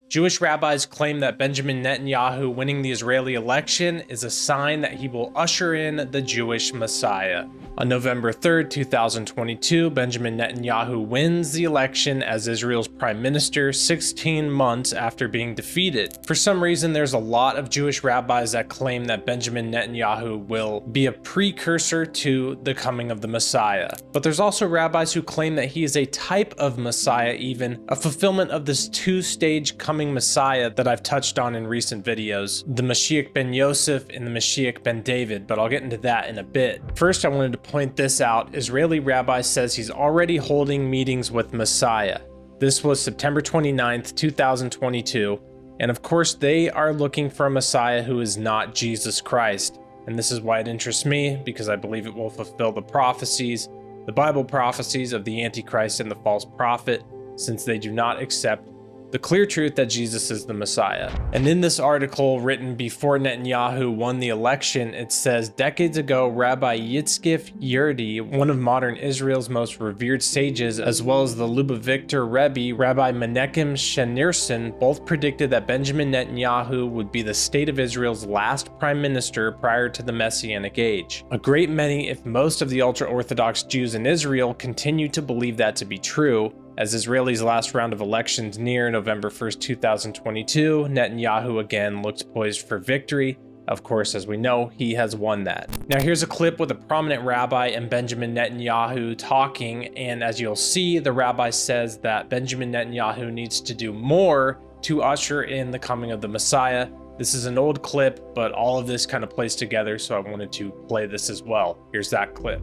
Jewish rabbis claim that Benjamin Netanyahu winning the Israeli election is a sign that he will usher in the Jewish Messiah. On November 3rd, 2022, Benjamin Netanyahu wins the election as Israel's prime minister 16 months after being defeated. For some reason, there's a lot of Jewish rabbis that claim that Benjamin Netanyahu will be a precursor to the coming of the Messiah. But there's also rabbis who claim that he is a type of Messiah, even a fulfillment of this two-stage coming Messiah that I've touched on in recent videos, the Mashiach ben Yosef and the Mashiach ben David, but I'll get into that in a bit. First, I wanted to point this out. Israeli rabbi says he's already holding meetings with Messiah. This was September 29th, 2022, and of course they are looking for a Messiah who is not Jesus Christ. And this is why it interests me, because I believe it will fulfill the prophecies, the Bible prophecies of the Antichrist and the false prophet, since they do not accept the clear truth that Jesus is the Messiah. And in this article written before Netanyahu won the election, it says, decades ago, Rabbi Yitzchak Yurdi, one of modern Israel's most revered sages, as well as the Lubavitcher Rebbe, Rabbi Menachem Schneerson, both predicted that Benjamin Netanyahu would be the state of Israel's last prime minister prior to the Messianic age. A great many, if most of the ultra-Orthodox Jews in Israel continue to believe that to be true. As Israel's last round of elections near November 1st, 2022, Netanyahu again looks poised for victory. Of course, as we know, he has won that. Now here's a clip with a prominent rabbi and Benjamin Netanyahu talking, and as you'll see, the rabbi says that Benjamin Netanyahu needs to do more to usher in the coming of the Messiah. This is an old clip, but all of this kind of plays together, so I wanted to play this as well. Here's that clip.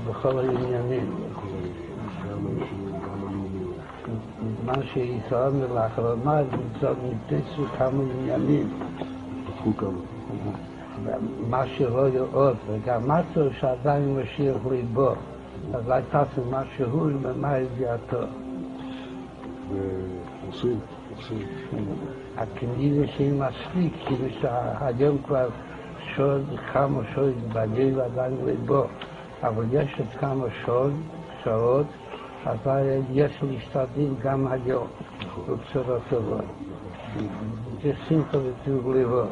בכל העניינים. מה שישראל לאחרונה נמצאו כמה עניינים. מה שלא יאות, וגם משהו שעדיין משיח ליבו. אז אולי תעשו משהו ומה ידיעתו. עושים. הכנראה שהיא מספיק, כאילו שהיום כבר כמה שוד בגלל ועדיין ליבו. אבל יש עוד כמה שעות, אבל יש להשתדל גם היום, בצורה טובה. זה simple to live.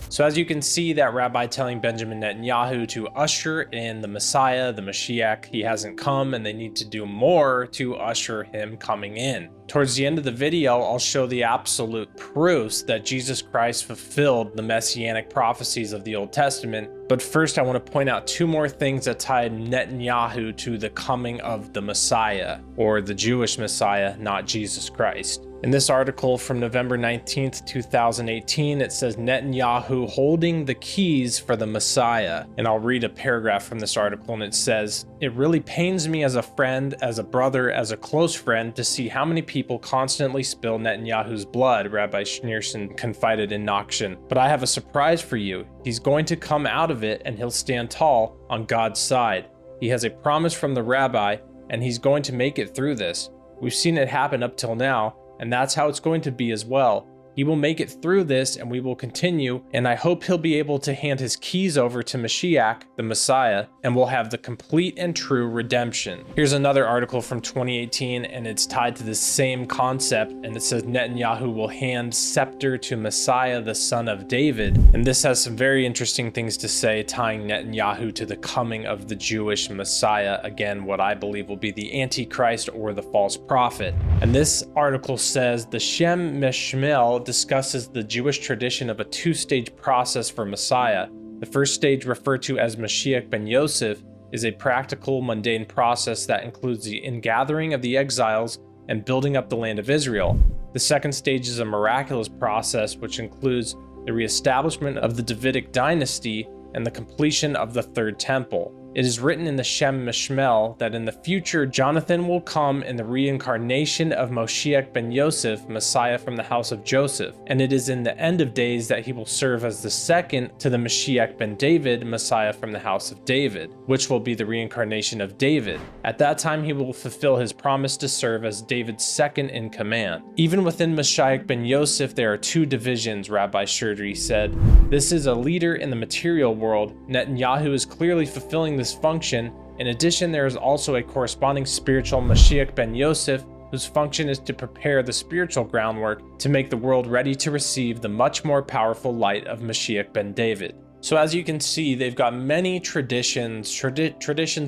So as you can see, that rabbi telling Benjamin Netanyahu to usher in the Messiah, the Mashiach, he hasn't come, and they need to do more to usher him coming in. Towards the end of the video, I'll show the absolute proofs that Jesus Christ fulfilled the messianic prophecies of the Old Testament. But first, I want to point out two more things that tied Netanyahu to the coming of the Messiah, or the Jewish Messiah, not Jesus Christ. In this article from November 19th, 2018, it says Netanyahu holding the keys for the Messiah. And I'll read a paragraph from this article, and it says, "It really pains me as a friend, as a brother, as a close friend to see how many people constantly spill Netanyahu's blood," Rabbi Schneerson confided in Nakshan. "But I have a surprise for you. He's going to come out of it, and he'll stand tall on God's side. He has a promise from the rabbi, and he's going to make it through this. We've seen it happen up till now, and that's how it's going to be as well. He will make it through this, and we will continue, and I hope he'll be able to hand his keys over to Mashiach, the Messiah, and we'll have the complete and true redemption." Here's another article from 2018, and it's tied to the same concept, and it says Netanyahu will hand scepter to Messiah, the son of David. And this has some very interesting things to say, tying Netanyahu to the coming of the Jewish Messiah, again, what I believe will be the Antichrist or the false prophet. And this article says the Shem Meshmel discusses the Jewish tradition of a two-stage process for Messiah. The first stage, referred to as Mashiach ben Yosef, is a practical, mundane process that includes the ingathering of the exiles and building up the land of Israel. The second stage is a miraculous process which includes the reestablishment of the Davidic dynasty and the completion of the third temple. It is written in the Shem Mishmel that in the future Jonathan will come in the reincarnation of Moshiach ben Yosef, Messiah from the house of Joseph, and it is in the end of days that he will serve as the second to the Mashiach ben David, Messiah from the house of David, which will be the reincarnation of David. At that time he will fulfill his promise to serve as David's second in command. Even within Mashiach ben Yosef there are two divisions, Rabbi Sherdri said. This is a leader in the material world. Netanyahu is clearly fulfilling this function. In addition, there is also a corresponding spiritual Mashiach ben Yosef whose function is to prepare the spiritual groundwork to make the world ready to receive the much more powerful light of Mashiach ben David. So as you can see, they've got many traditions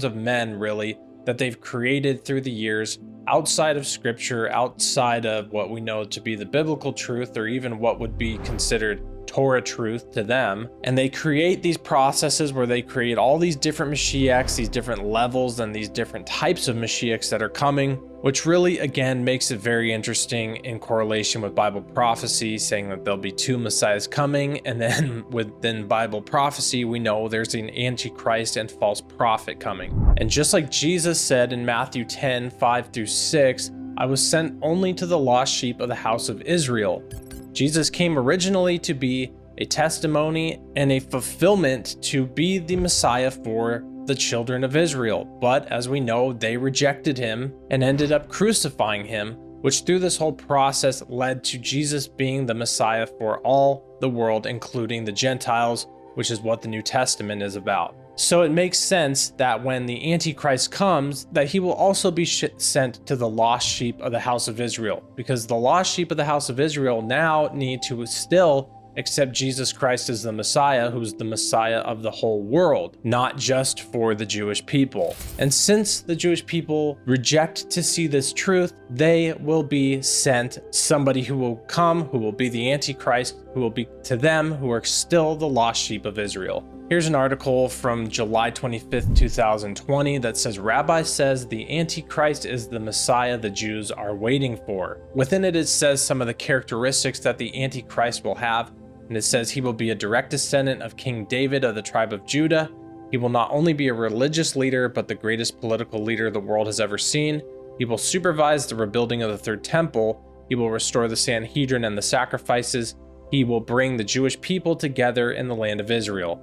of men really, that they've created through the years outside of scripture, outside of what we know to be the biblical truth, or even what would be considered Torah truth to them. And they create these processes where they create all these different Mashiachs, these different levels and these different types of Mashiachs that are coming, which really again makes it very interesting in correlation with Bible prophecy, saying that there'll be two Messiahs coming. And then within Bible prophecy, we know there's an Antichrist and false prophet coming. And just like Jesus said in Matthew 10:5-6, I was sent only to the lost sheep of the house of Israel. Jesus came originally to be a testimony and a fulfillment to be the Messiah for the children of Israel. But as we know, they rejected him and ended up crucifying him, which through this whole process led to Jesus being the Messiah for all the world, including the Gentiles, which is what the New Testament is about. So it makes sense that when the Antichrist comes, that he will also be sent to the lost sheep of the house of Israel, because the lost sheep of the house of Israel now need to still accept Jesus Christ as the Messiah, who's the Messiah of the whole world, not just for the Jewish people. And since the Jewish people reject to see this truth, they will be sent somebody who will come, who will be the Antichrist, who will be to them who are still the lost sheep of Israel. Here's an article from July 25th, 2020 that says, Rabbi says the Antichrist is the Messiah the Jews are waiting for. Within it, it says some of the characteristics that the Antichrist will have. And it says he will be a direct descendant of King David of the tribe of Judah. He will not only be a religious leader, but the greatest political leader the world has ever seen. He will supervise the rebuilding of the third temple. He will restore the Sanhedrin and the sacrifices. He will bring the Jewish people together in the land of Israel.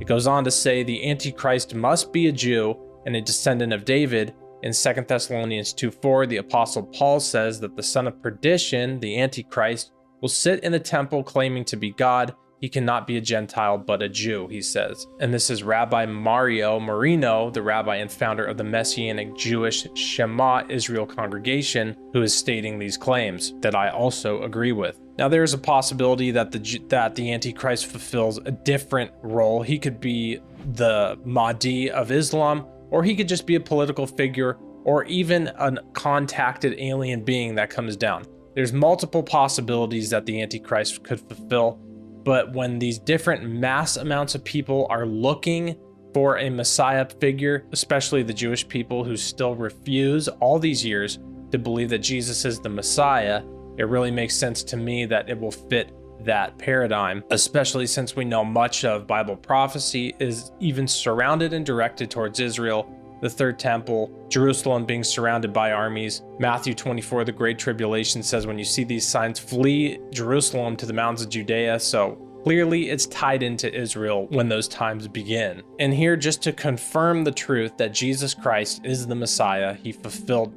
It goes on to say the Antichrist must be a Jew and a descendant of David. In 2 Thessalonians 2:4, the Apostle Paul says that the son of perdition, the Antichrist, will sit in the temple claiming to be God. He cannot be a Gentile, but a Jew, he says. And this is Rabbi Mario Marino, the rabbi and founder of the Messianic Jewish Shema Israel congregation, who is stating these claims that I also agree with. Now, there is a possibility that the Antichrist fulfills a different role. He could be the Mahdi of Islam, or he could just be a political figure, or even a contacted alien being that comes down. There's multiple possibilities that the Antichrist could fulfill, but when these different mass amounts of people are looking for a Messiah figure, especially the Jewish people who still refuse all these years to believe that Jesus is the Messiah, it really makes sense to me that it will fit that paradigm, especially since we know much of Bible prophecy is even surrounded and directed towards Israel, the third temple, Jerusalem being surrounded by armies. Matthew 24, the Great Tribulation says, when you see these signs, flee Jerusalem to the mountains of Judea. So clearly it's tied into Israel when those times begin. And here, just to confirm the truth that Jesus Christ is the Messiah, he fulfilled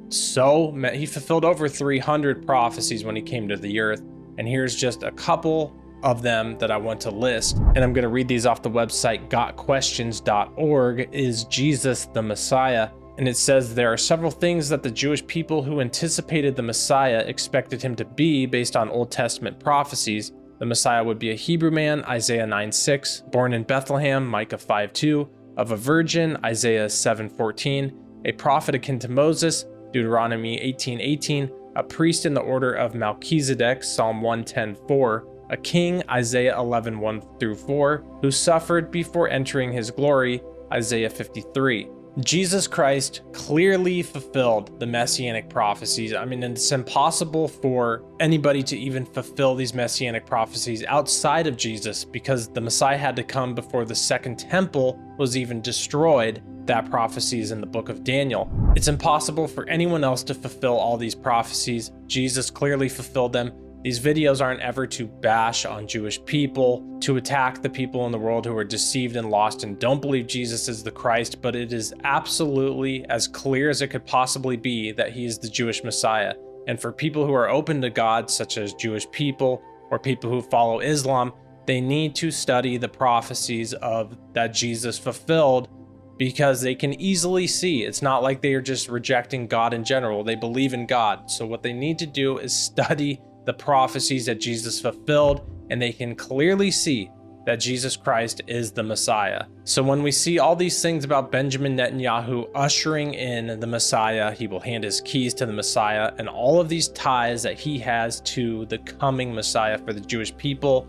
over 300 prophecies when he came to the earth. And here's just a couple of them that I want to list, and I'm going to read these off the website gotquestions.org. Is Jesus the Messiah? And it says there are several things that the Jewish people who anticipated the Messiah expected him to be based on Old Testament prophecies. The Messiah would be a Hebrew man, Isaiah 9:6, born in Bethlehem, Micah 5:2, of a virgin, Isaiah 7:14, a prophet akin to Moses, Deuteronomy 18:18, a priest in the order of Melchizedek, Psalm 110:4, a king, Isaiah 11:1-4, who suffered before entering his glory, Isaiah 53. Jesus Christ clearly fulfilled the messianic prophecies. I mean, it's impossible for anybody to even fulfill these messianic prophecies outside of Jesus, because the Messiah had to come before the second temple was even destroyed. That prophecy is in the book of Daniel. It's impossible for anyone else to fulfill all these prophecies. Jesus clearly fulfilled them. These videos aren't ever to bash on Jewish people, to attack the people in the world who are deceived and lost and don't believe Jesus is the Christ, but it is absolutely as clear as it could possibly be that he is the Jewish Messiah. And for people who are open to God, such as Jewish people or people who follow Islam, they need to study the prophecies of that Jesus fulfilled because they can easily see. It's not like they are just rejecting God in general. They believe in God. So what they need to do is study the prophecies that Jesus fulfilled, and they can clearly see that Jesus Christ is the Messiah. So when we see all these things about Benjamin Netanyahu ushering in the Messiah, he will hand his keys to the Messiah, and all of these ties that he has to the coming Messiah for the Jewish people,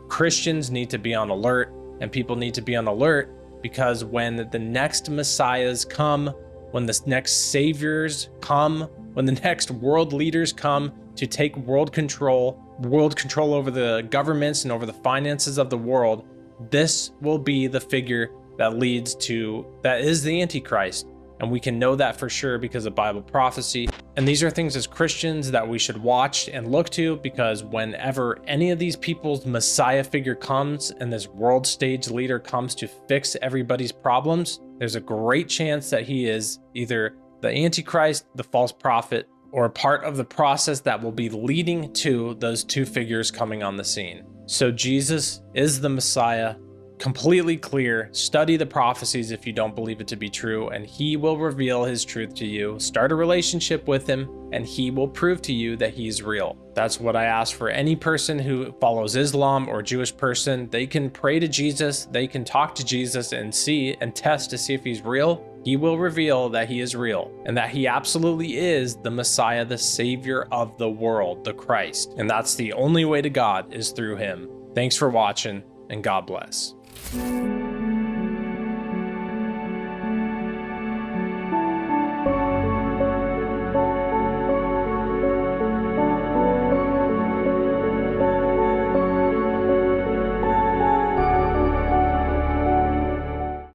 Christians need to be on alert, and people need to be on alert, because when the next Messiahs come, when the next saviors come, when the next world leaders come to take world control over the governments and over the finances of the world, this will be the figure that is the Antichrist. And we can know that for sure because of Bible prophecy. And these are things as Christians that we should watch and look to, because whenever any of these people's Messiah figure comes and this world stage leader comes to fix everybody's problems, there's a great chance that he is either the Antichrist, the false prophet, or part of the process that will be leading to those two figures coming on the scene. So Jesus is the Messiah. Completely clear. Study the prophecies if you don't believe it to be true, and he will reveal his truth to you. Start a relationship with him, and he will prove to you that he's real. That's what I ask for any person who follows Islam or Jewish person. They can pray to Jesus, they can talk to Jesus and see and test to see if he's real. He will reveal that he is real and that he absolutely is the Messiah, the Savior of the world, the Christ. And that's the only way to God is through him. Thanks for watching, and God bless.